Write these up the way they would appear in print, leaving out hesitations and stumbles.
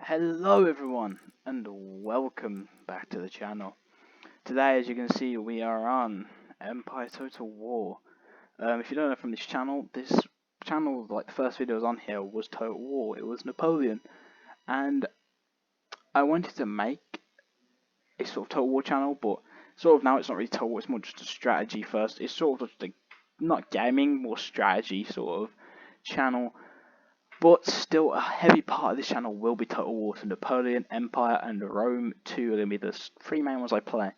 Hello everyone and welcome back to the channel. Today, as you can see, we are on Empire Total War. If you don't know from this channel, like the first video was on here was Total War. It was Napoleon, and I wanted to make a sort of Total War channel, but sort of now it's not really Total War. It's more just a strategy first. It's sort of just a not gaming, more strategy sort of channel. But still, a heavy part of this channel will be Total War. So Napoleon, Empire, and Rome 2 are going to be the three main ones I play.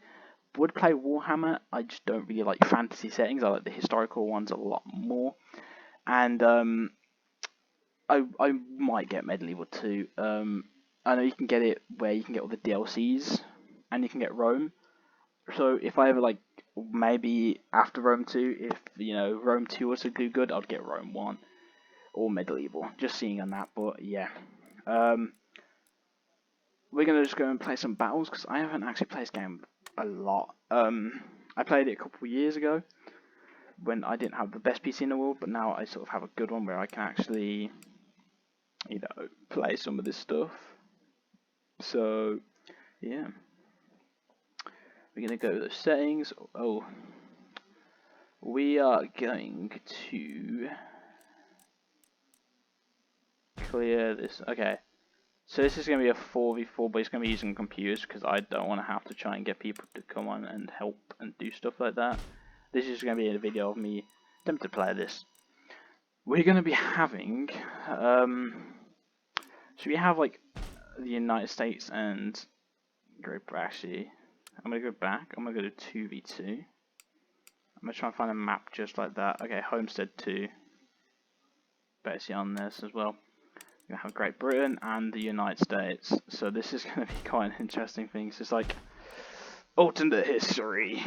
Would play Warhammer, I just don't really like fantasy settings. I like the historical ones a lot more. And I might get Medieval 2. I know you can get it where you can get all the DLCs, and you can get Rome. So if I ever maybe after Rome 2, if Rome 2 was to do good, I'd get Rome 1. Or medieval, just seeing on that, but yeah. We're gonna just go and play some battles because I haven't actually played this game a lot. I played it a couple of years ago when I didn't have the best PC in the world, but now I sort of have a good one where I can actually, play some of this stuff. So yeah, we're gonna go to the settings. Oh, we are going to clear this. Okay. So this is going to be a 4v4, but it's going to be using computers because I don't want to have to try and get people to come on and help and do stuff like that. This is going to be a video of me attempting to play this. We're going to be having, should we have like the United States and Great Britain? Actually, I'm going to go back. I'm going to go to 2v2. I'm going to try and find a map just like that. Okay, Homestead 2. Better see on this as well. We have Great Britain and the United States, so this is going to be quite an interesting thing. It's just like alternate history.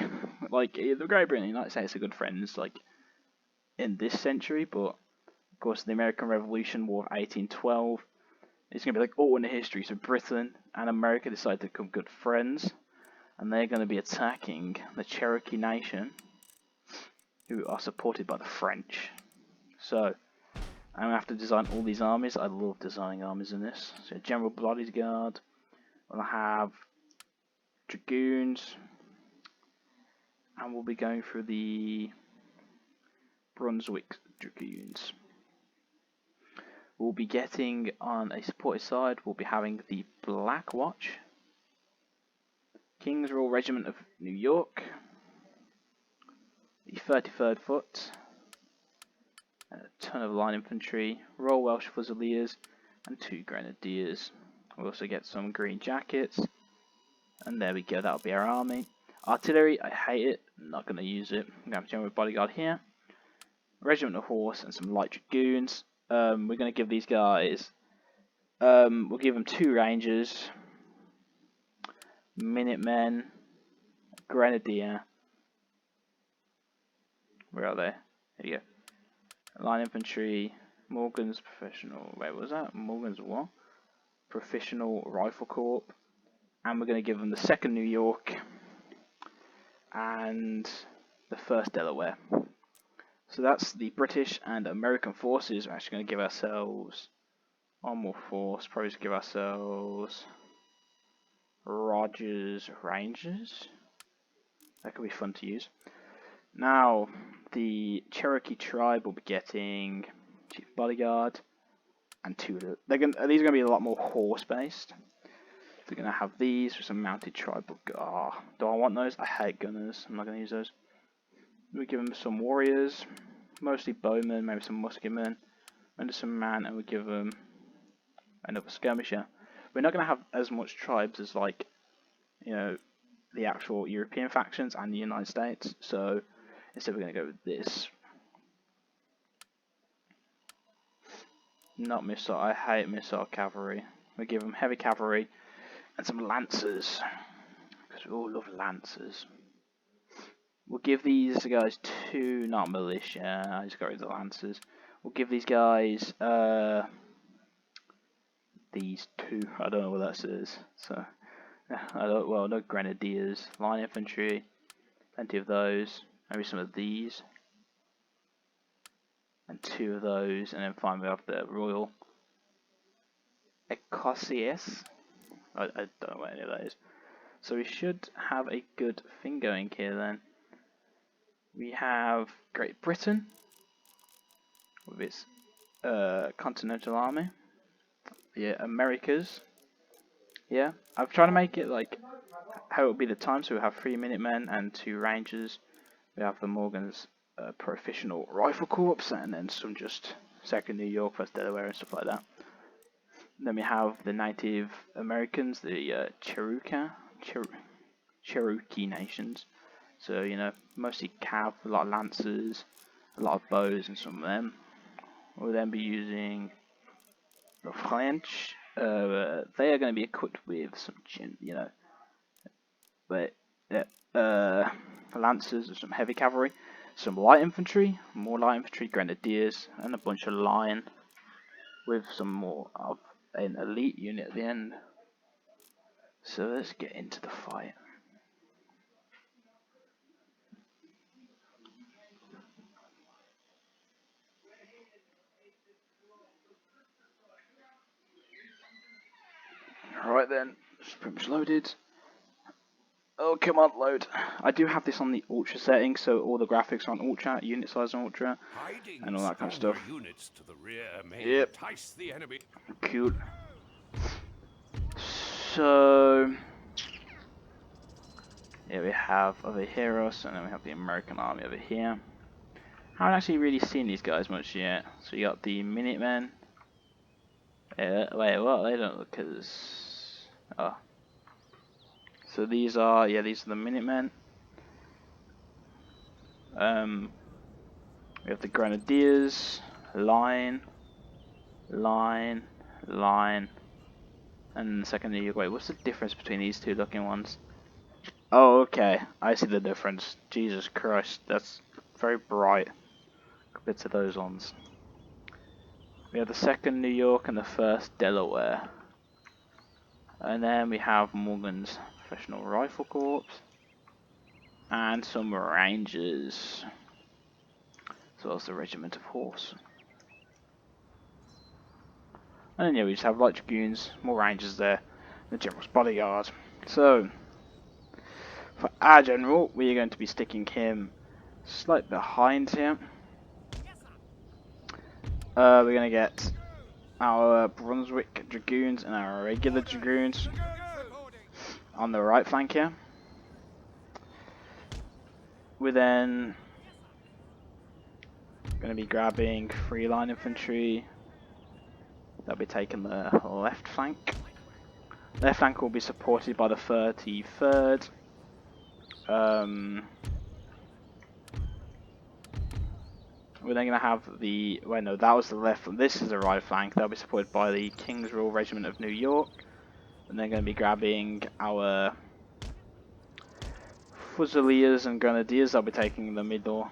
Like the Great Britain and the United States are good friends, like in this century, but of course the American Revolution, War of 1812, it's going to be like alternate history. So Britain and America decide to become good friends, and they're going to be attacking the Cherokee Nation, who are supported by the French. So I'm going to have to design all these armies. I love designing armies in this. So General Bodyguard. We'll have Dragoons. And we'll be going through the Brunswick Dragoons. We'll be getting on a supported side, we'll be having the Black Watch. King's Royal Regiment of New York. The 33rd Foot. A ton of line infantry, Royal Welsh Fusiliers, and 2 grenadiers. We'll also get some green jackets, and there we go, that'll be our army. Artillery, I hate it, I'm not going to use it. I'm going to have a General Bodyguard here, Regiment of Horse, and some light dragoons. We're going to give these guys, we'll give them 2 Rangers, Minutemen, Grenadier. Where are they? Here you go. Line infantry, Morgan's professional. Wait, what was that? Morgan's what? Professional Rifle Corps, and we're going to give them the 2nd New York and the 1st Delaware. So that's the British and American forces. We're actually going to give ourselves one more force. Probably just give ourselves Rogers Rangers. That could be fun to use. Now, the Cherokee tribe will be getting Chief Bodyguard and 2. These are going to be a lot more horse-based. They're going to have these with some mounted tribal. Do I want those? I hate gunners. I'm not going to use those. We give them some warriors, mostly bowmen, maybe some musketmen, and some man, and we give them another skirmisher. We're not going to have as much tribes as the actual European factions and the United States. So instead we're going to go with this. Not missile. I hate missile cavalry. We give them heavy cavalry and some lancers, because we all love lancers. We'll give these guys 2, not militia. I just got rid of the lancers. We'll give these guys these 2. I don't know what that says. So no grenadiers, line infantry, plenty of those. Maybe some of these. And 2 of those, and then finally we have the Royal Cossius. I don't know what any of that is. So we should have a good thing going here then. We have Great Britain with its continental army. Yeah, Americas. Yeah, I've tried to make it like how it would be the time. So we have 3 Minutemen and 2 Rangers. We have the Morgan's Professional Rifle Corps, and then some just 2nd New York, 1st Delaware, and stuff like that. Then we have the Native Americans, the Cherokee nations. So, you know, mostly cav, a lot of lancers, a lot of bows, and some of them. We'll then be using the French. They are going to be equipped with some, you know, but lancers and some heavy cavalry, some light infantry, more light infantry, grenadiers, and a bunch of line with some more of an elite unit at the end. So let's get into the fight. Alright then, it's pretty much loaded. Oh, come on, load. I do have this on the Ultra setting, so all the graphics are on Ultra, unit size on Ultra, and all that kind of stuff. Units to the rear may yep. entice the enemy. Cool. So, here we have over here us, and then we have the American army over here. I haven't actually really seen these guys much yet. So you got the Minutemen. Wait, what? They don't look as... Oh. So these are the Minutemen. We have the Grenadiers, line, and the 2nd New York. Wait, what's the difference between these two looking ones? Oh, okay, I see the difference. Jesus Christ, that's very bright compared to those ones. We have the 2nd New York and the 1st Delaware. And then we have Morgan's Professional Rifle Corps. And some Rangers. As well as the Regiment of Horse. And then yeah, we just have light dragoons, more Rangers there, the General's Bodyguard. So, for our General, we are going to be sticking him slightly behind here. We're going to get our Brunswick Dragoons and our regular Dragoons on the right flank here. We're then going to be grabbing 3 line infantry. They'll be taking the left flank. Left flank will be supported by the 33rd. We're then going to have the... Wait, no, that was the left. This is the right flank. They'll be supported by the King's Royal Regiment of New York. And they're going to be grabbing our Fusiliers and Grenadiers. They'll be taking the middle.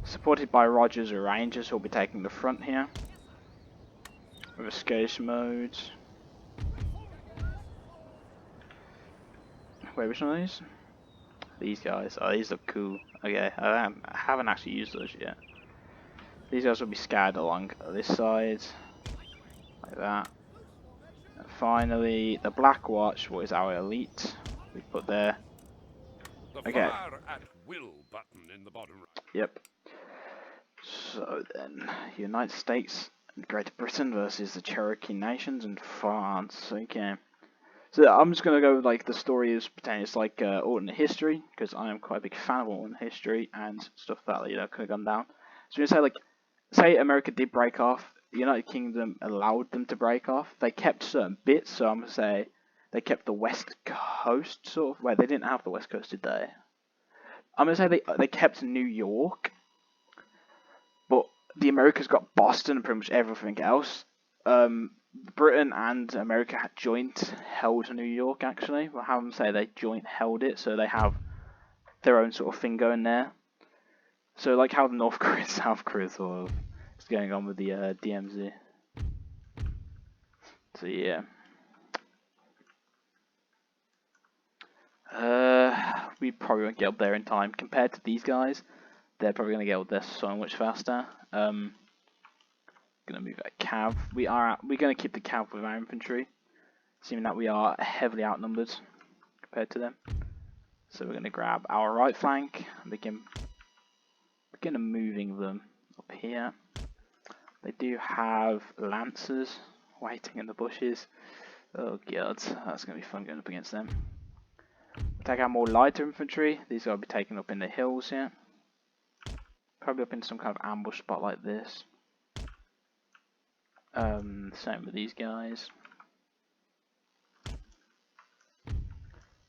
Supported by Rogers or Rangers, who will be taking the front here. With escape mode. Wait, which one are these? These guys. Oh, these look cool. Okay, I haven't actually used those yet. These guys will be scattered along this side. Like that. And finally, the Black Watch, what is our elite? We put there. The fire at will button in the bottom right. Yep. So then, United States and Great Britain versus the Cherokee nations and France. Okay. So I'm just gonna go with like the story is pretending it's like alternate history, because I am quite a big fan of alternate history and stuff that, you know, could have gone down. So we're gonna say, like, say America did break off, the United Kingdom allowed them to break off. They kept certain bits, so I'm gonna say they kept the West Coast sort of. Wait, they didn't have the West Coast, did they? I'm gonna say they kept New York, but the Americas got Boston and pretty much everything else. Britain and America had joint held New York, actually. We'll have them say they joint held it, so they have their own sort of thing going there. So like how the North Korea and South Korea sort of is going on with the DMZ. So yeah. We probably won't get up there in time. Compared to these guys, they're probably going to get up there so much faster. Because gonna move a cav. We're gonna keep the cav with our infantry, assuming that we are heavily outnumbered compared to them. So we're gonna grab our right flank and begin moving them up here. They do have lancers waiting in the bushes. Oh god, that's gonna be fun going up against them. We'll take our more lighter infantry. These will be taken up in the hills here. Probably up in some kind of ambush spot like this. Same with these guys.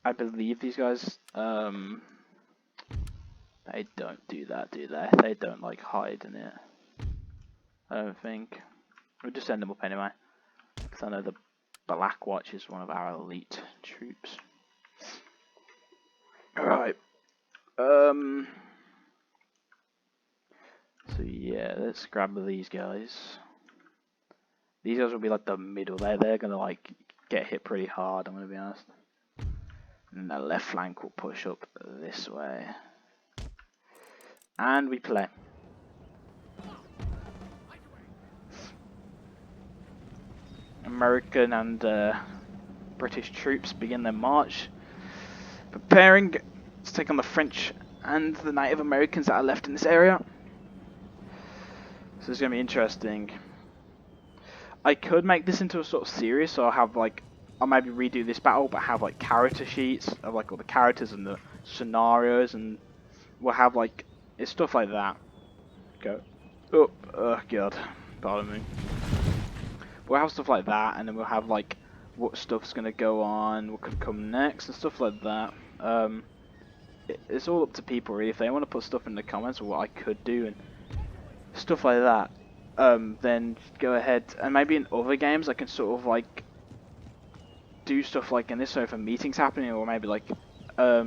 I believe these guys, they don't do that, do they? They don't like hide in it. I don't think. We'll just send them up anyway. Because I know the Black Watch is one of our elite troops. Alright. So yeah, let's grab these guys. These guys will be like the middle. They're gonna like get hit pretty hard, I'm gonna be honest. And the left flank will push up this way. And we play. American and British troops begin their march, preparing to take on the French and the Native Americans that are left in this area. So it's going to be interesting. I could make this into a sort of series, so I'll maybe redo this battle, but have like character sheets of like all the characters and the scenarios, and we'll have like it's stuff like that. Go up, oh god, pardon me. We'll have stuff like that, and then we'll have like what stuff's gonna go on, what could come next, and stuff like that. It's all up to people really. If they want to put stuff in the comments or what I could do and stuff like that, then go ahead. And maybe in other games I can sort of like do stuff like in this. So if a meeting's happening, or maybe like I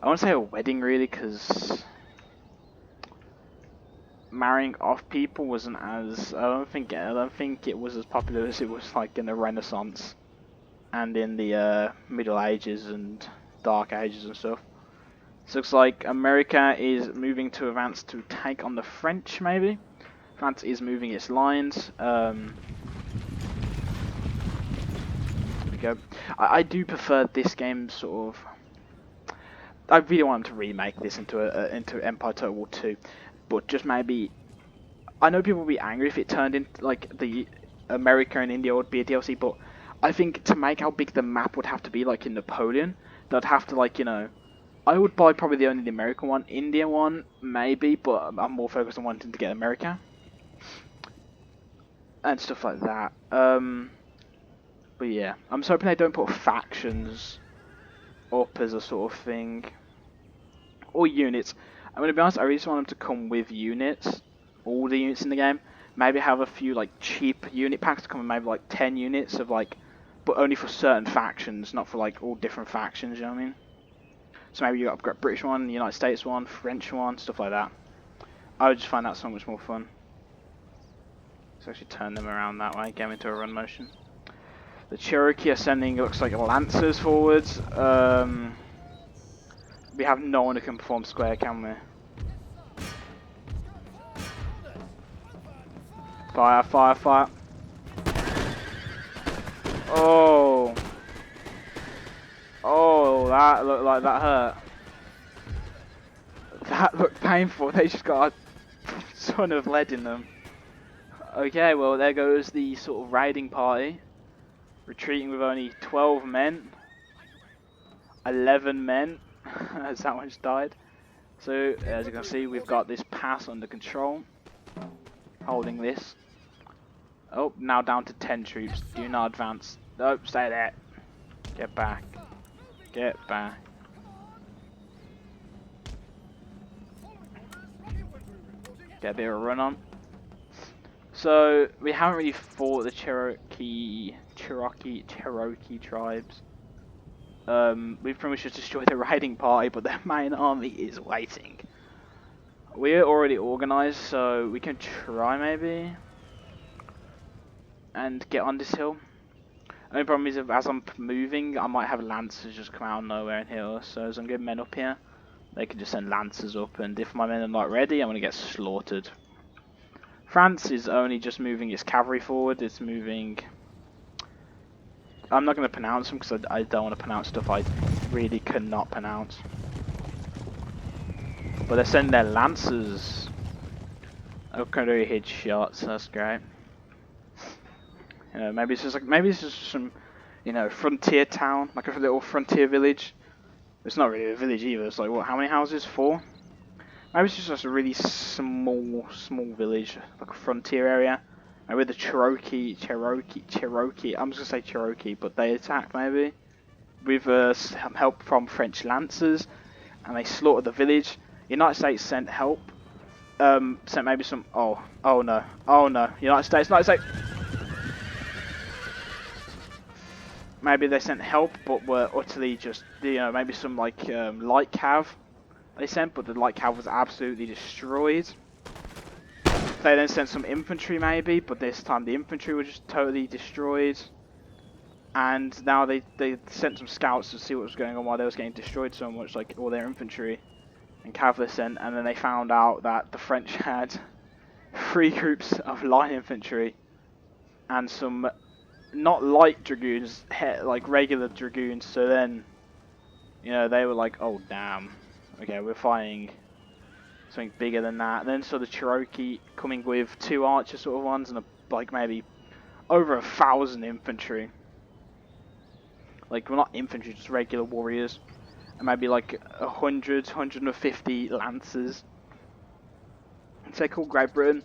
want to say a wedding really, because marrying off people wasn't as I don't think it was as popular as it was like in the Renaissance and in the Middle Ages and Dark Ages and stuff. So looks like America is moving to advance to take on the French, maybe. France is moving its lines. There we go. I do prefer this game sort of. I really want them to remake this into Empire Total War 2. But just maybe, I know people will be angry if it turned into like the America and India would be a DLC, but I think to make how big the map would have to be like in Napoleon, they'd have to like, you know, I would buy probably only the American one, India one maybe, but I'm more focused on wanting to get America and stuff like that. But yeah, I'm just hoping they don't put factions up as a sort of thing, or units. I'm gonna be honest, I really just want them to come with units, all the units in the game. Maybe have a few like cheap unit packs to come with maybe like 10 units of like, but only for certain factions, not for like all different factions, you know what I mean? So maybe you got British one, United States one, French one, stuff like that. I would just find that so much more fun. Let's actually turn them around that way, get them into a run motion. The Cherokee are sending, it looks like, lancers forwards. We have no one who can perform square, can we? Fire, fire, fire. Oh. Oh, that looked like that hurt. That looked painful. They just got a ton of lead in them. Okay, well, there goes the sort of raiding party. Retreating with only 12 men. 11 men. As that one just died. So, as you can see, we've got this pass under control. Holding this. Oh, now down to 10 troops. Do not advance. Nope, stay there. Get back. Get back. Get a bit of a run on. So, we haven't really fought the Cherokee tribes. We've pretty much just destroyed the raiding party, but their main army is waiting. We're already organised, so we can try maybe and get on this hill. Only problem is, as I'm moving, I might have lancers just come out of nowhere and hit us. So as I'm getting men up here, they can just send lancers up, and if my men are not ready, I'm gonna get slaughtered. France is only just moving its cavalry forward. It's moving. I'm not going to pronounce them because I don't want to pronounce stuff I really cannot pronounce. But they're sending their lancers. Okay, hit shots. That's great. You know, maybe it's just some, you know, frontier town, like a little frontier village. It's not really a village either. It's like what? How many houses? 4. Maybe it's just a really small village, like a frontier area. Maybe the Cherokee. I'm just gonna say Cherokee, but they attacked maybe with some help from French lancers, and they slaughtered the village. The United States sent help. Sent maybe some. Oh no. United States. Maybe they sent help, but were utterly just, you know, maybe some like light cav they sent, but the light cav was absolutely destroyed. They then sent some infantry maybe, but this time the infantry were just totally destroyed. And now they sent some scouts to see what was going on, why they was getting destroyed so much, like all their infantry and cavalry sent, and then they found out that the French had 3 groups of light infantry and some not light dragoons, like regular dragoons. So then, you know, they were like, oh damn, okay, we're fighting something bigger than that. And then so the Cherokee coming with 2 archer sort of ones and like maybe over 1,000 infantry. Like, well, not infantry, just regular warriors. And maybe like 150 lancers. So they called Great Britain.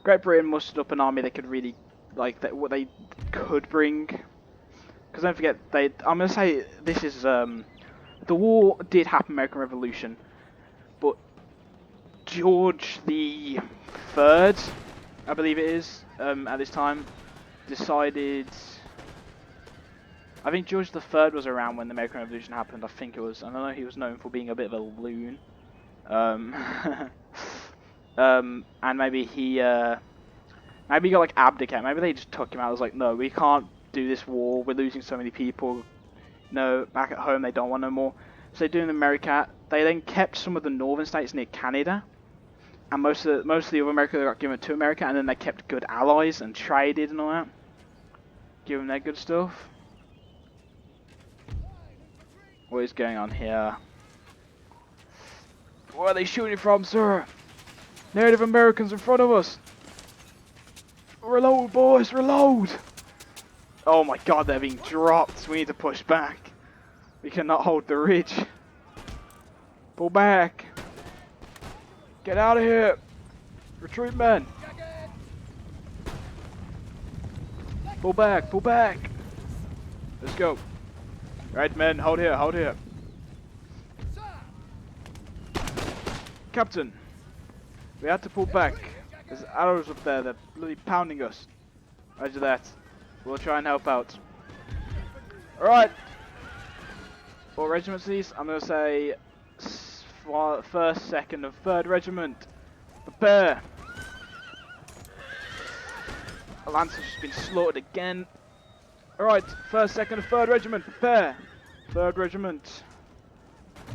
Great Britain mustered up an army they could really, like, what they could bring. Because don't forget, I'm going to say this is, the war did happen, American Revolution. But George the Third, I believe it is, at this time, decided... I think George the Third was around when the American Revolution happened. I think it was. I know he was known for being a bit of a loon. And maybe he got like abdicated. Maybe they just took him out. I was like, no, we can't do this war. We're losing so many people. No, back at home they don't want no more. So they do in America. They then kept some of the northern states near Canada, and most of the other America they got given to America, and then they kept good allies and traded and all that. Give them their good stuff. What is going on here? Where are they shooting from, sir? Native Americans in front of us. Reload, boys, reload! Oh my god, they're being dropped. We need to push back. We cannot hold the ridge. Pull back. Get out of here. Retreat, men. Pull back, pull back. Let's go. Right, men, hold here, hold here. Captain, we had to pull back. There's arrows up there, they're bloody pounding us. Roger that. We'll try and help out. Alright. What regiments these? I'm going to say 1st, 2nd, and 3rd Regiment. Prepare. A lance has just been slaughtered again. Alright, 1st, 2nd, and 3rd Regiment, prepare! 3rd Regiment.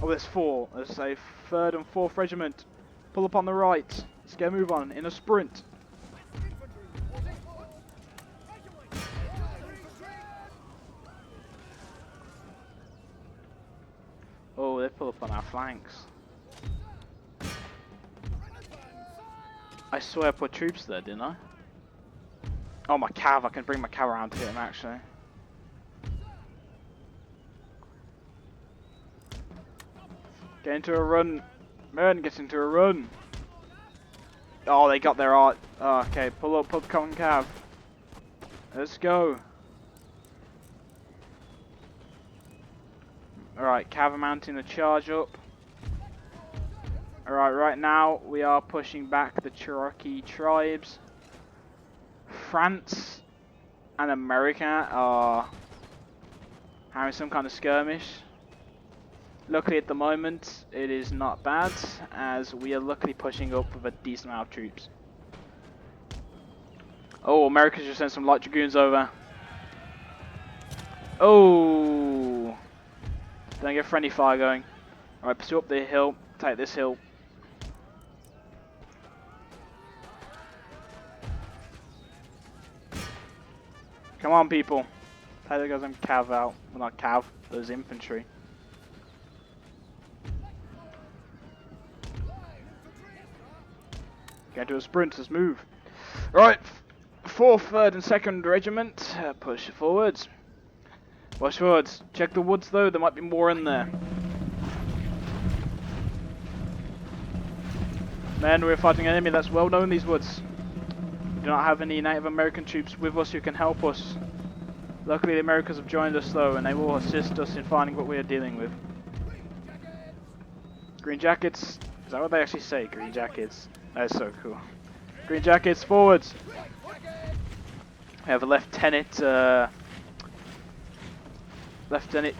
Oh, there's 4. Let's say 3rd and 4th Regiment. Pull up on the right. Let's get a move on in a sprint. Oh, they pull up on our flanks. I swear I put troops there, didn't I? Oh, my cav. I can bring my cav around to hit him, actually. Get into a run. Men, get into a run. Oh, they got their art. Oh, okay, pull up, common cav. Let's go. Alright, cav are mounting the charge up. Alright, right now we are pushing back the Cherokee tribes. France and America are having some kind of skirmish. Luckily at the moment it is not bad, as we are luckily pushing up with a decent amount of troops. Oh, America's just sent some light dragoons over. Oh, don't get friendly fire going. Alright, pursue up the hill, take this hill. Come on, people. Take those guys cav out. Well, not cav, those infantry. Get to a sprint, let's move. Right, 4th, 3rd and 2nd Regiment, push forwards. Push forwards. Check the woods though, there might be more in there. Men, we're fighting an enemy that's well known in these woods. We do not have any Native American troops with us who can help us. Luckily the Americans have joined us though, and they will assist us in finding what we are dealing with. Green Jackets, is that what they actually say? Green Jackets. That is so cool. Green Jackets, forwards! We have a Lieutenant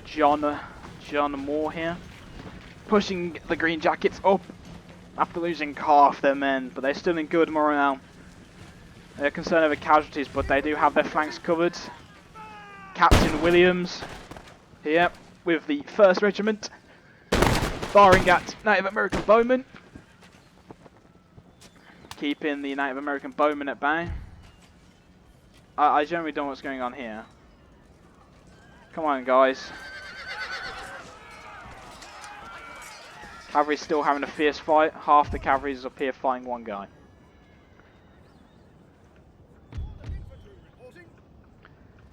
John Moore here, pushing the Green Jackets up after losing half their men, but they're still in good morale. They're concerned over casualties, but they do have their flanks covered. Captain Williams here with the 1st Regiment, firing at Native American bowmen, keeping the Native American bowmen at bay. I generally don't know what's going on here. Come on, guys. Cavalry's still having a fierce fight. Half the cavalry is up here fighting one guy.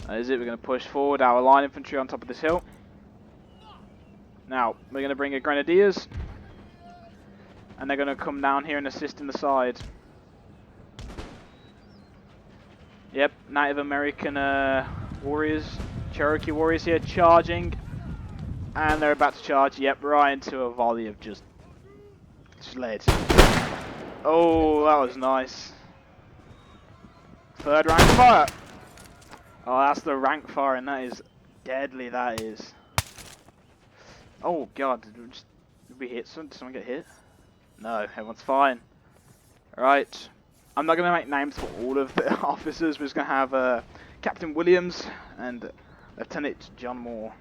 That is it, we're going to push forward our line infantry on top of this hill. Now, we're going to bring in Grenadiers. And they're going to come down here and assist in the side. Yep, Native American warriors, Cherokee warriors here charging. And they're about to charge, yep, right into a volley of just sleds. Oh, that was nice. 3rd rank fire. Oh, that's the rank fire, and that is deadly, that is. Oh god, did we hit someone? Did someone get hit? No, everyone's fine. Alright, I'm not going to make names for all of the officers. We're just going to have Captain Williams and Lieutenant John Moore.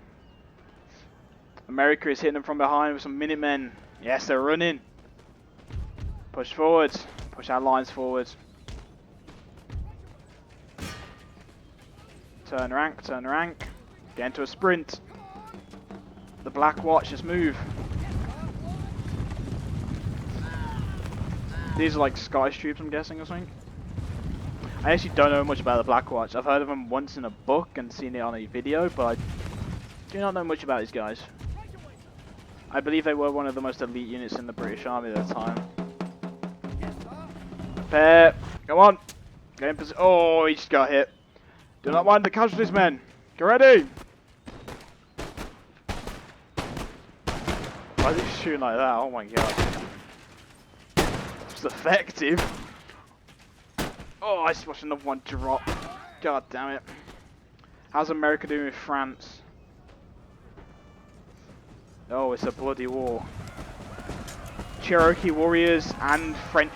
America is hitting them from behind with some Minutemen. Yes, they're running. Push forwards. Push our lines forwards. Turn rank, turn rank. Get into a sprint. The Black Watch, just move. These are like Scottish troops, I'm guessing, or something. I actually don't know much about the Black Watch. I've heard of them once in a book and seen it on a video, but I do not know much about these guys. I believe they were one of the most elite units in the British Army at the time. Prepare. Come on. Get in position. Oh, he just got hit. Do not mind the casualties, men. Get ready. Why is he shooting like that? Oh my god. It's effective. Oh, I just watched another one drop. God damn it. How's America doing with France? Oh, it's a bloody war. Cherokee warriors and French.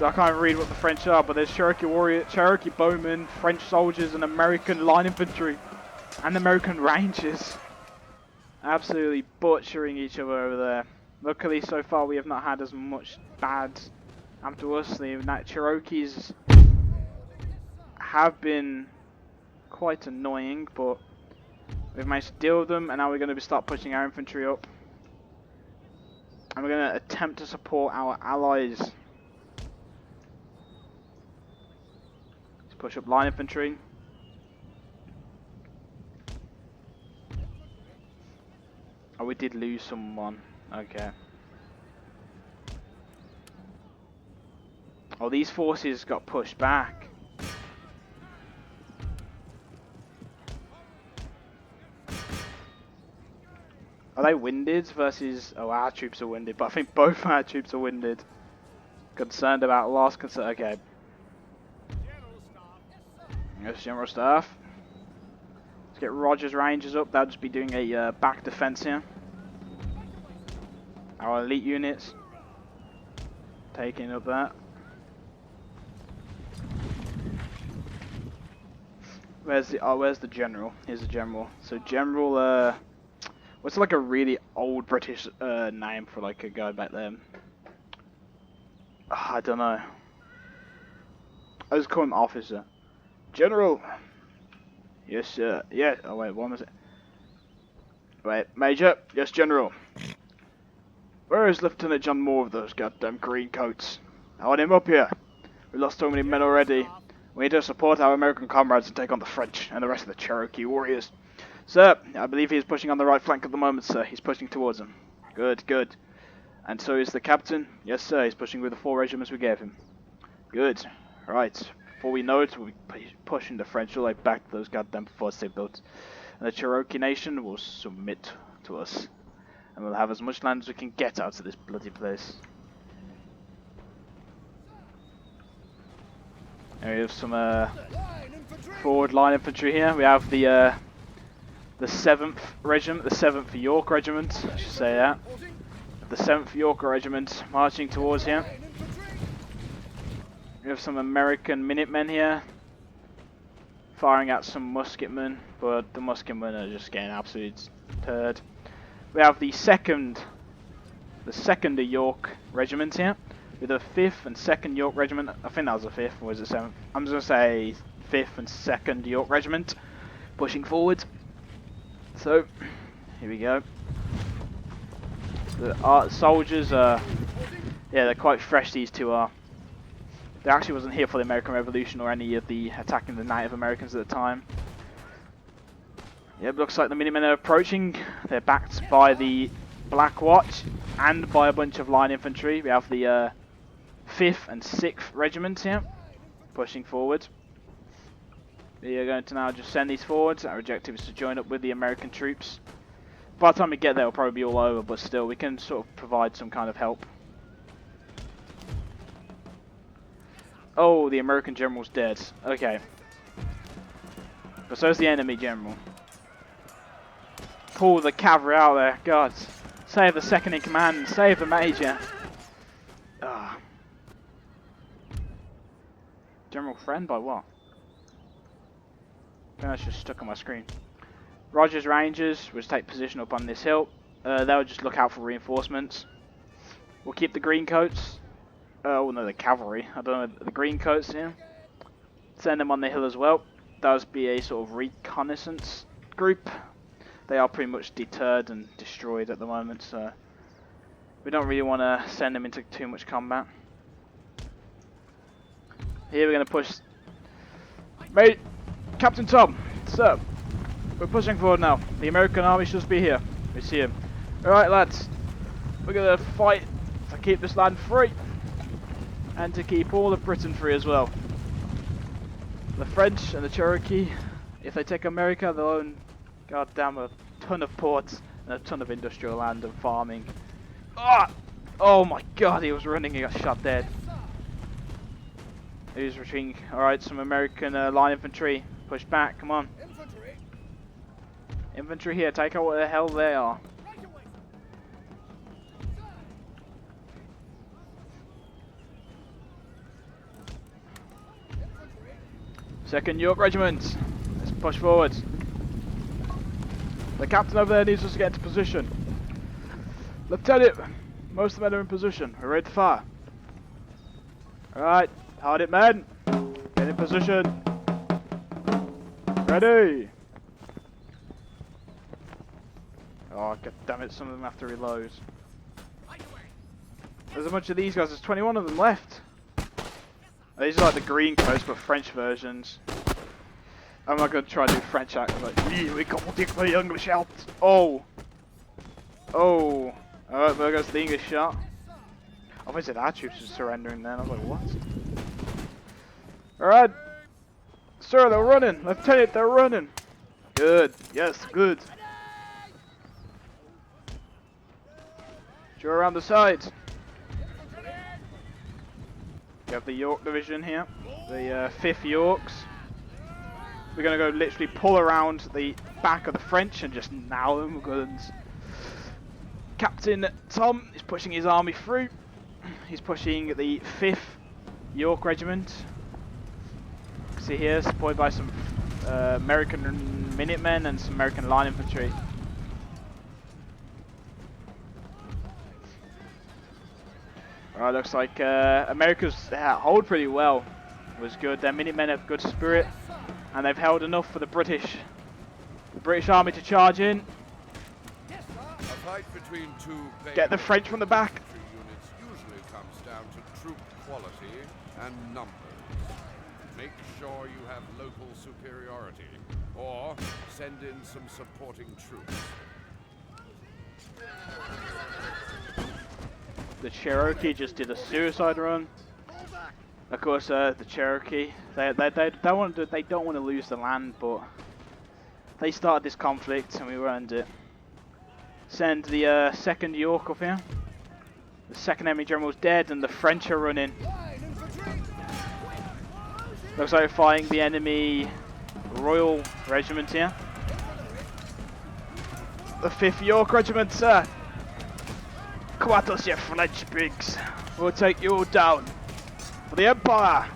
I can't read what the French are, but there's Cherokee warrior, Cherokee bowmen, French soldiers, and American line infantry, and American rangers. Absolutely butchering each other over there. Luckily, so far we have not had as much bad happen to us. The Cherokees have been quite annoying, but we've managed to deal with them, and now we're going to start pushing our infantry up. And we're going to attempt to support our allies. Let's push up line infantry. Oh, we did lose someone. Okay. Oh, these forces got pushed back. Are they winded versus... Oh, our troops are winded, but I think both our troops are winded. Concerned about loss, okay. Yes, General Staff. Let's get Rogers Rangers up, they'll just be doing a back defense here. Our elite units. Taking up that. Where's the general? Here's the general. So General, what's like a really old British name for like a guy back then? I don't know. I just call him officer. General. Yes, sir. Yeah. Oh wait, what was it? Wait, Major. Yes, General. Where is Lieutenant John Moore of those goddamn green coats? I want him up here. We lost so many men already. We need to support our American comrades and take on the French and the rest of the Cherokee warriors. Sir, I believe he is pushing on the right flank at the moment, sir. He's pushing towards them. Good, good. And so is the captain. Yes, sir. He's pushing with the 4 regiments we gave him. Good. Right. Before we know it, we'll be pushing the French all the way back to those goddamn forts they built. And the Cherokee Nation will submit to us. And we'll have as much land as we can get out of this bloody place. And we have some forward line infantry here. We have the 7th Regiment, the 7th York Regiment, I should say that. The 7th York Regiment marching towards here. We have some American Minutemen here, firing at some musketmen, but the musketmen are just getting absolute turd. We have the 2nd York Regiment here, with the 5th and 2nd York Regiment. I think that was the 5th, or was it 7th? I'm just going to say 5th and 2nd York Regiment, pushing forward. So, here we go. The soldiers are, yeah, they're quite fresh, these two are. They actually wasn't here for the American Revolution or any of the attacking the Native Americans at the time. Yeah, it looks like the Minutemen are approaching. They're backed by the Black Watch and by a bunch of line infantry. We have the 5th and 6th Regiments here, pushing forward. We are going to now just send these forwards. Our objective is to join up with the American troops. By the time we get there, it'll probably be all over, but still, we can sort of provide some kind of help. Oh, the American general's dead. Okay. But so's the enemy general. Pull the cavalry out there. God. Save the second in command. Save the major. Ah. General Friend by what? I think that's just stuck on my screen. Rogers Rangers will take position up on this hill. They'll just look out for reinforcements. We'll keep the green coats. Oh no, the cavalry. I don't know, the green coats here. Send them on the hill as well. Those be a sort of reconnaissance group. They are pretty much deterred and destroyed at the moment, so we don't really want to send them into too much combat. Here we're going to push. Mate, Captain Tom, sir, we're pushing forward now. The American army should be here. We see him. Alright lads, we're going to fight to keep this land free. And to keep all of Britain free as well. The French and the Cherokee, if they take America, they'll own goddamn a ton of ports and a ton of industrial land and farming. Ah! Oh my god, he was running, he got shot dead. He was retreating. Alright, some American line infantry. Push back, come on. Infantry here, take out what the hell they are. Second York Regiment, let's push forward. The captain over there needs us to get into position. Lieutenant, most of the men are in position. We're ready to fire. Alright, hard it men. Get in position. Ready. Oh god damn it, some of them have to reload. There's a bunch of these guys, there's 21 of them left. These are like the green coats, but French versions. I'm not going to try to do French accent, like, we can't take the English out. Oh. Oh. Alright, there goes the English shot. I thought said our troops were surrendering then, I was like, what? Alright. Sir, they're running. Lieutenant, they're running. Good. Yes, good. Draw around the sides. We have the York Division here, the 5th Yorks. We're going to go literally pull around the back of the French and just nail them with guns. Captain Tom is pushing his army through. He's pushing the 5th York Regiment. See here, supported by some American Minutemen and some American Line Infantry. Alright, looks like America's hold pretty well. It was good. Their Minutemen have good spirit. And they've held enough for the British Army to charge in. A fight between two Get the French from the back. infantry units usually comes down to troop quality and numbers. Make sure you have local superiority, or send in some supporting troops. The Cherokee just did a suicide run. Of course, the Cherokee, they don't want to lose the land, but they started this conflict and we ruined it. Send the 2nd York up here. The 2nd enemy general's dead and the French are running. Looks like we're fighting the enemy Royal Regiment here. The 5th York Regiment, sir. Come at us, you French pigs. We'll take you all down. For the Empire!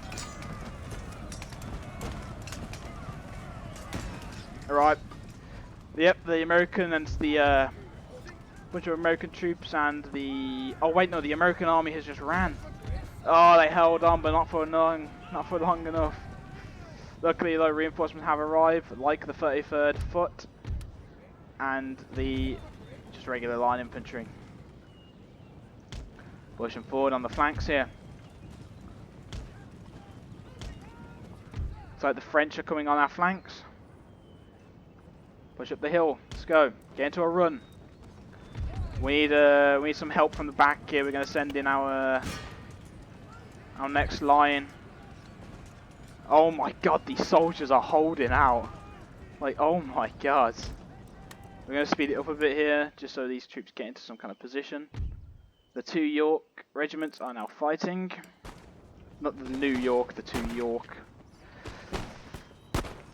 Alright. Yep, the American and the bunch of American troops and the... Oh wait, no, the American army has just ran. Oh, they held on, but not for long enough. Luckily, though, reinforcements have arrived, like the 33rd Foot and the just regular line infantry. Pushing forward on the flanks here. Looks like the French are coming on our flanks. Push up the hill. Let's go. Get into a run. We need some help from the back here. We're going to send in our next line. Oh my god, these soldiers are holding out. Like, oh my god. We're going to speed it up a bit here, just so these troops get into some kind of position. The 2 York regiments are now fighting. Not the New York, the 2 York.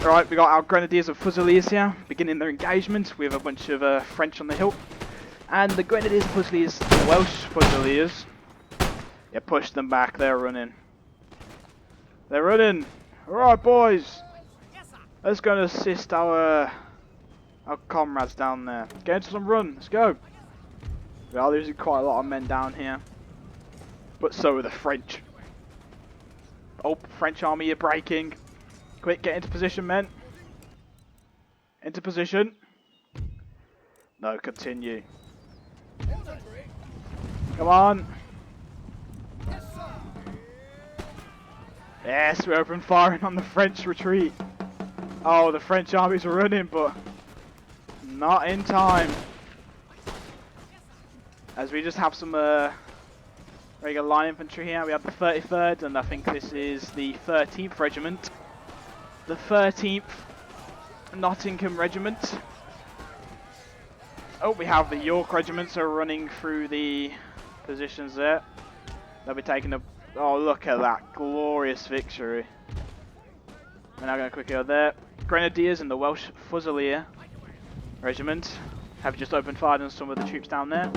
Alright, we got our Grenadiers of Fusiliers here, beginning their engagement with a bunch of French on the hill. And the Grenadiers of Fusiliers, the Welsh Fusiliers, yeah, push them back, they're running. They're running! Alright boys! Let's go and assist our comrades down there. Get into some run, let's go! We are losing quite a lot of men down here. But so are the French. Oh, French army are breaking. Quick, get into position, men. Into position. No, continue. Come on. Yes, we're open firing on the French retreat. Oh, the French armies are running, but not in time. As we just have some regular line infantry here. We have the 33rd, and I think this is the 13th Regiment. The 13th Nottingham Regiment. Oh, we have the York Regiments are running through the positions there. They'll be taking a... Oh, look at that glorious victory. We're now going to quickly go there. Grenadiers and the Welsh Fusilier Regiment have just opened fire on some of the troops down there.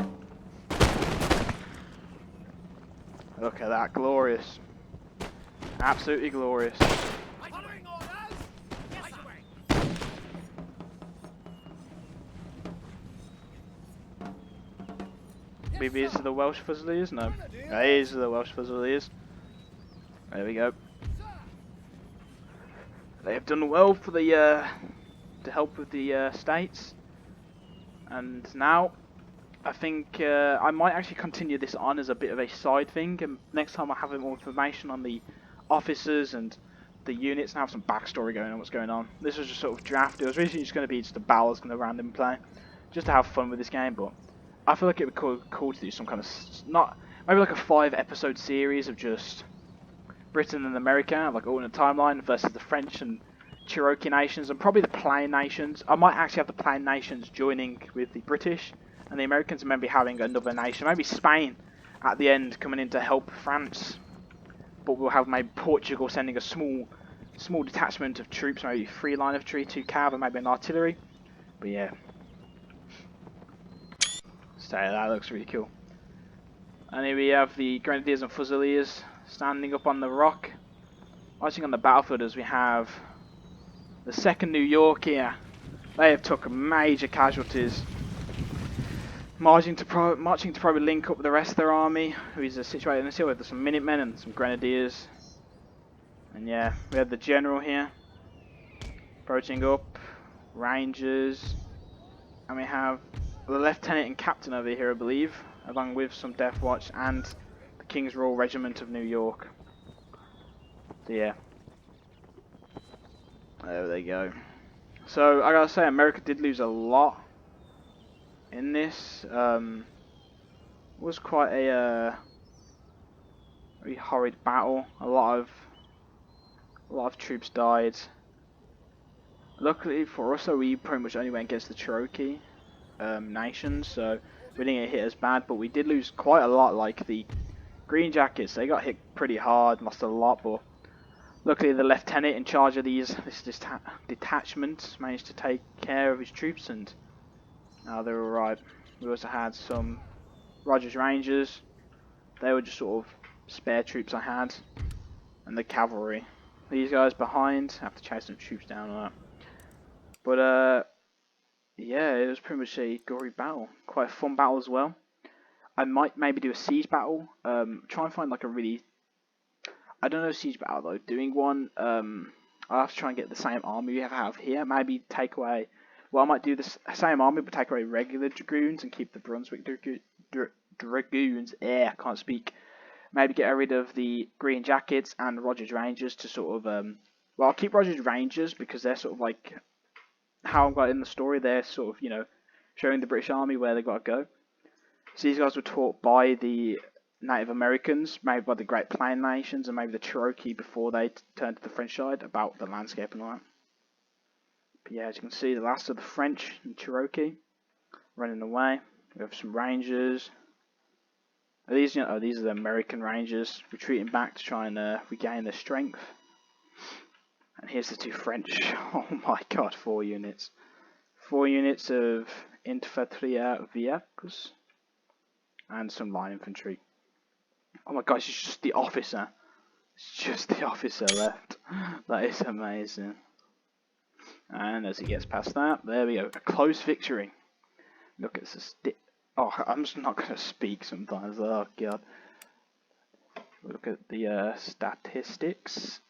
Look at that, glorious. Absolutely glorious. Maybe these are the Welsh Fusiliers? No. These are the Welsh Fusiliers. There we go. They have done well for the to help with the states. And now I think I might actually continue this on as a bit of a side thing, and next time I have more information on the officers and the units and have some backstory going on what's going on. This was just sort of draft. It was originally just going to be just a battle I was going to random play, just to have fun with this game, but I feel like it would be cool to do some kind of, maybe like a 5-episode series of just Britain and America, like all in a timeline, versus the French and Cherokee nations, and probably the Plain nations. I might actually have the Plain nations joining with the British and the Americans, and maybe having another nation, maybe Spain at the end coming in to help France. But we'll have maybe Portugal sending a small detachment of troops, maybe 3 line infantry, 2 cav, and maybe an artillery. But yeah. So that looks really cool. And here we have the Grenadiers and Fusiliers standing up on the rock. Watching on the battlefield as we have the 2nd New York here. They have took major casualties. Marching to probably link up with the rest of their army, who is situated in this hill with some Minutemen and some Grenadiers. And yeah, we have the General here. Approaching up, Rangers, and we have the Lieutenant and Captain over here, I believe, along with some Death Watch and the King's Royal Regiment of New York. So yeah, there they go. So I gotta say, America did lose a lot in this. It was quite a very horrid battle. A lot of troops died. Luckily for us, though, we pretty much only went against the Cherokee nations, so we didn't get hit as bad. But we did lose quite a lot. Like the Green Jackets, they got hit pretty hard, lost a lot. But luckily, the lieutenant in charge of this detachment managed to take care of his troops, and now they're alright. We also had some Rogers Rangers. They were just sort of spare troops I had, and the cavalry. These guys behind have to chase some troops down on that. But yeah, it was pretty much a gory battle. Quite a fun battle as well. I might maybe do a siege battle. Try and find like a really, I don't know, siege battle though. Doing one, I'll have to try and get the same army we have here. Maybe take away, well, I might do the same army but take away regular dragoons and keep the Brunswick dragoons. I can't speak. Maybe get rid of the Green Jackets and Rogers Rangers to sort of, well, I'll keep Rogers Rangers because they're sort of like how I've got in the story. They're sort of, you know, showing the British Army where they got to go. So these guys were taught by the Native Americans, maybe by the Great Plain Nations, and maybe the Cherokee before they turned to the French side about the landscape and all that. But yeah, as you can see, the last of the French and Cherokee running away. We have some Rangers. These, you know, these are the American Rangers retreating back to try and regain their strength. And here's the two French. Oh my god, 4 units. 4 units of Infanteria Vieques and some line infantry. Oh my gosh, it's just the officer. It's just the officer left. That is amazing. And as he gets past that, there we go. A close victory. Look at this. Oh, I'm just not going to speak sometimes. Oh god. Look at the statistics.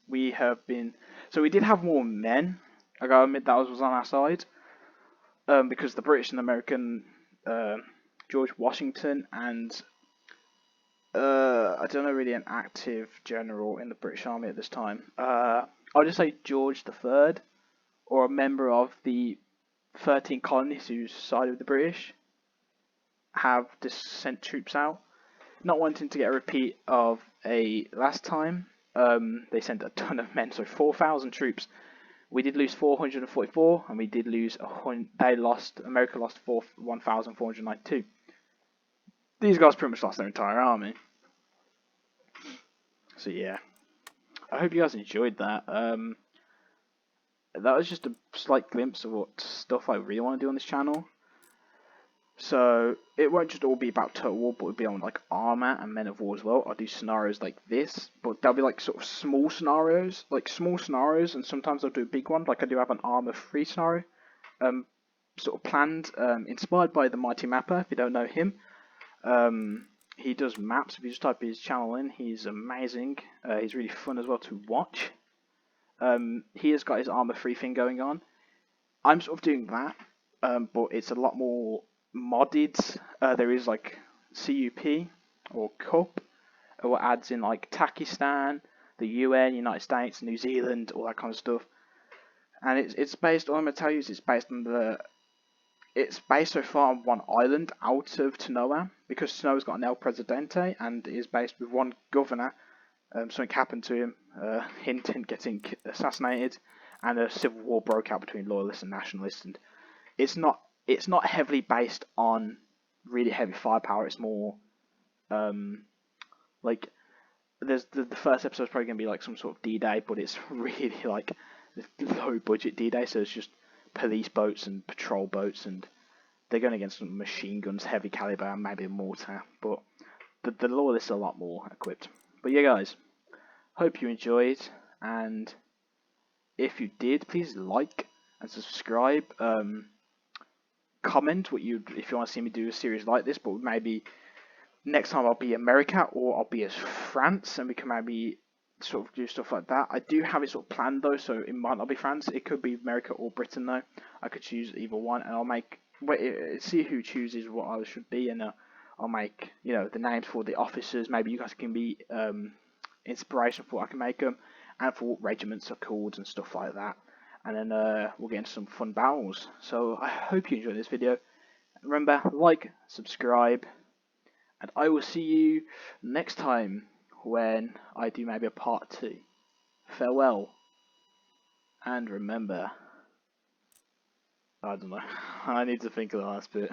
We have been, so we did have more men. I gotta admit that was on our side, because the British and American George Washington and I don't know really an active general in the British Army at this time. I'll just say George III, or a member of the 13 colonies who sided with the British, have just sent troops out, not wanting to get a repeat of a last time. They sent a ton of men, so 4,000 troops. We did lose 444, and we did lose America lost 1,492. These guys pretty much lost their entire army. So yeah, I hope you guys enjoyed that. That was just a slight glimpse of what stuff I really want to do on this channel. So it won't just all be about Total War, but it'll be on like Arma and Men of War as well. I'll do scenarios like this, but they'll be like sort of small scenarios, and sometimes I'll do a big one. Like I do have an Arma 3 scenario, sort of planned, inspired by the Mighty Mapper. If you don't know him, he does maps. If you just type his channel in, he's amazing. He's really fun as well to watch. He has got his Arma 3 thing going on. I'm sort of doing that, but it's a lot more modded. There is like CUP or CUP, what adds in like Pakistan, the UN, United States, New Zealand, all that kind of stuff. And it's based on, I'm gonna tell you, it's based so far on one island out of Tanoa, because Tanoa's got an El Presidente and is based with one governor. Something happened to him, hint getting assassinated, and a civil war broke out between loyalists and nationalists. And it's not heavily based on really heavy firepower. It's more like there's the first episode is probably gonna be like some sort of D-Day, but it's really like low budget D-Day. So it's just police boats and patrol boats, and they're going against some machine guns, heavy caliber, and maybe a mortar. But the loyalists are a lot more equipped. But yeah, guys, hope you enjoyed, and if you did, please like and subscribe. Comment if you want to see me do a series like this, but maybe next time I'll be America or I'll be as France, and we can maybe sort of do stuff like that. I do have it sort of planned though, so it might not be France. It could be America or Britain though. I could choose either one, and I'll make see who chooses what I should be, and I'll make the names for the officers. Maybe you guys can be inspiration for what I can make them, and for what regiments are called and stuff like that. And then we'll get into some fun battles. So I hope you enjoyed this video. Remember, like, subscribe, and I will see you next time when I do maybe a part 2. Farewell, and remember, I don't know, I need to think of the last bit.